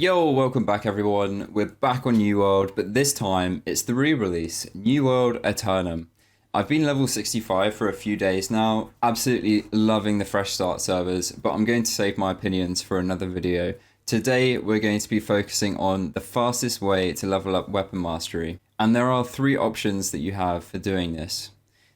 Yo, welcome back everyone. We're back on New World, but this time it's the re-release, New World Aeternum. I've been level 65 for a few days now, absolutely loving the fresh start servers, but I'm going to save my opinions for another video. Today we're going to be focusing on the fastest way to level up weapon mastery, and there are three options that you have for doing this.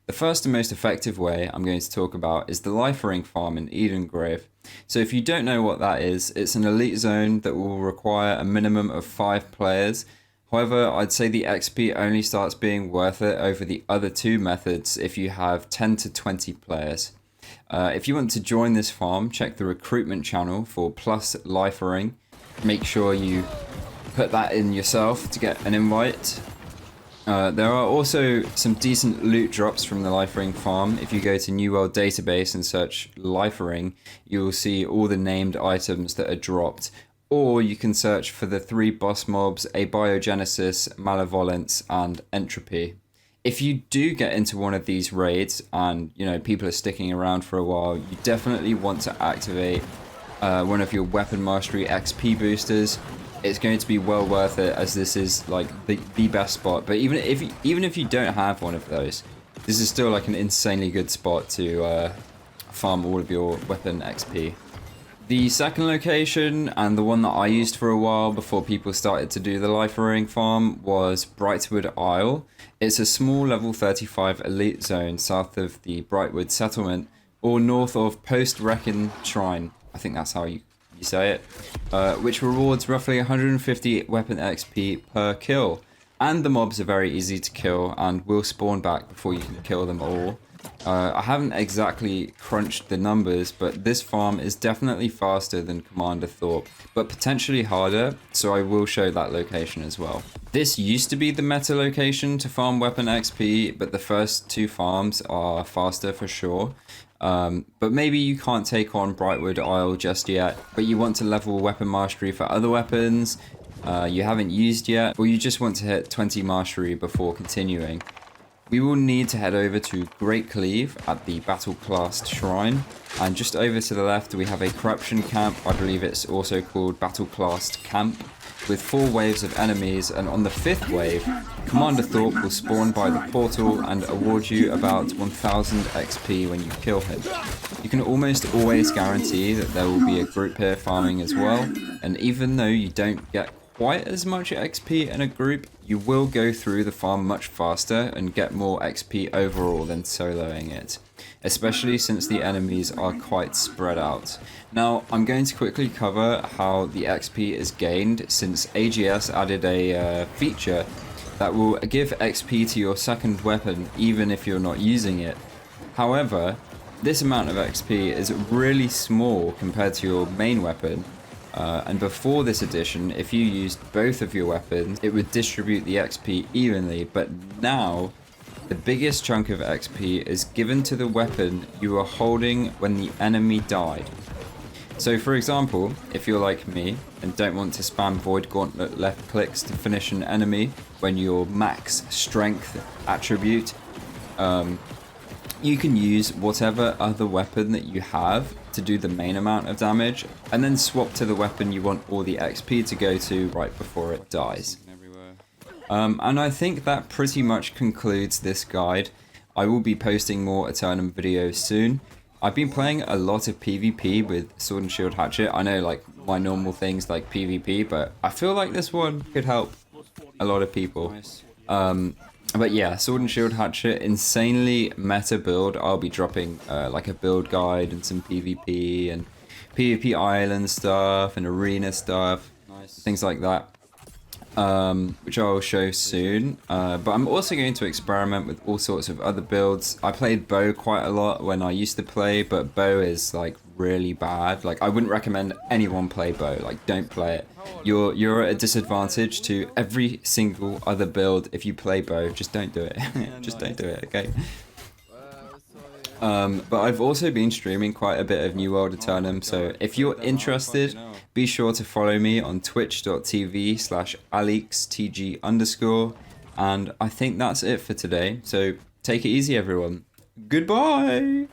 The first and most effective way I'm going to talk about is the Lifering farm in Edengrave. So if you don't know what that is, it's an elite zone that will require a minimum of 5 players. However, I'd say the XP only starts being worth it over the other two methods if you have 10 to 20 players. If you want to join this farm, check the recruitment channel for plus Lifering. Make sure you put that in yourself to get an invite. There are also some decent loot drops from the Lifering farm. If you go to New World database and search Lifering, you will see all the named items that are dropped. Or you can search for the 3 boss mobs, Abiogenesis, Malevolence, and Entropy. If you do get into one of these raids and people are sticking around for a while, you definitely want to activate one of your weapon mastery XP boosters. It's going to be well worth it, as this is like the best spot. But even if you don't have one of those, this is still like an insanely good spot to farm all of your weapon XP. The second location, and the one that I used for a while before people started to do the Lifering farm, was Brightwood Isle. It's a small level 35 elite zone south of the Brightwood settlement, or north of Post Reckon Shrine. I think that's how you say it, which rewards roughly 150 weapon XP per kill. And the mobs are very easy to kill and will spawn back before you can kill them all. I haven't exactly crunched the numbers, but this farm is definitely faster than Commander Thorpe, but potentially harder, so I will show that location as well. This used to be the meta location to farm weapon XP, but the first 2 farms are faster for sure. But maybe you can't take on Brightwood Isle just yet, but you want to level weapon mastery for other weapons you haven't used yet, or you just want to hit 20 mastery before continuing. We will need to head over to Great Cleave at the Battle-Classed Shrine, and just over to the left we have a Corruption Camp. I believe it's also called Battle-Classed Camp, with 4 waves of enemies, and on the 5th wave, Commander Thorpe will spawn by the portal and award you about 1000 XP when you kill him. You can almost always guarantee that there will be a group here farming as well, and even though you don't get quite as much XP in a group, you will go through the farm much faster and get more XP overall than soloing it, especially since the enemies are quite spread out. Now, I'm going to quickly cover how the XP is gained, since AGS added a feature that will give XP to your second weapon even if you're not using it. However, this amount of XP is really small compared to your main weapon. And before this addition, if you used both of your weapons, it would distribute the XP evenly, but now the biggest chunk of XP is given to the weapon you were holding when the enemy died. So for example, if you're like me and don't want to spam Void Gauntlet left clicks to finish an enemy when your max strength attribute, you can use whatever other weapon that you have to do the main amount of damage, and then swap to the weapon you want all the XP to go to right before it dies. And I think that pretty much concludes this guide. I will be posting more Aeternum videos soon. I've been playing a lot of PvP with Sword and Shield Hatchet. I know like my normal things like PvP, but I feel like this one could help a lot of people. But yeah, Sword and Shield Hatchet, insanely meta build. I'll be dropping like a build guide and some PvP and PvP island stuff and arena stuff, things like that, which I'll show soon. But I'm also going to experiment with all sorts of other builds. I played bow quite a lot when I used to play, but bow is like really bad. Like, I wouldn't recommend anyone play bow. Like, don't play it. You're at a disadvantage to every single other build if you play bow. Just don't do it. Just don't do it, okay? But I've also been streaming quite a bit of New World Aeternum, so if you're interested, be sure to follow me on twitch.tv/alextg_, and I think that's it for today. So take it easy, everyone. Goodbye!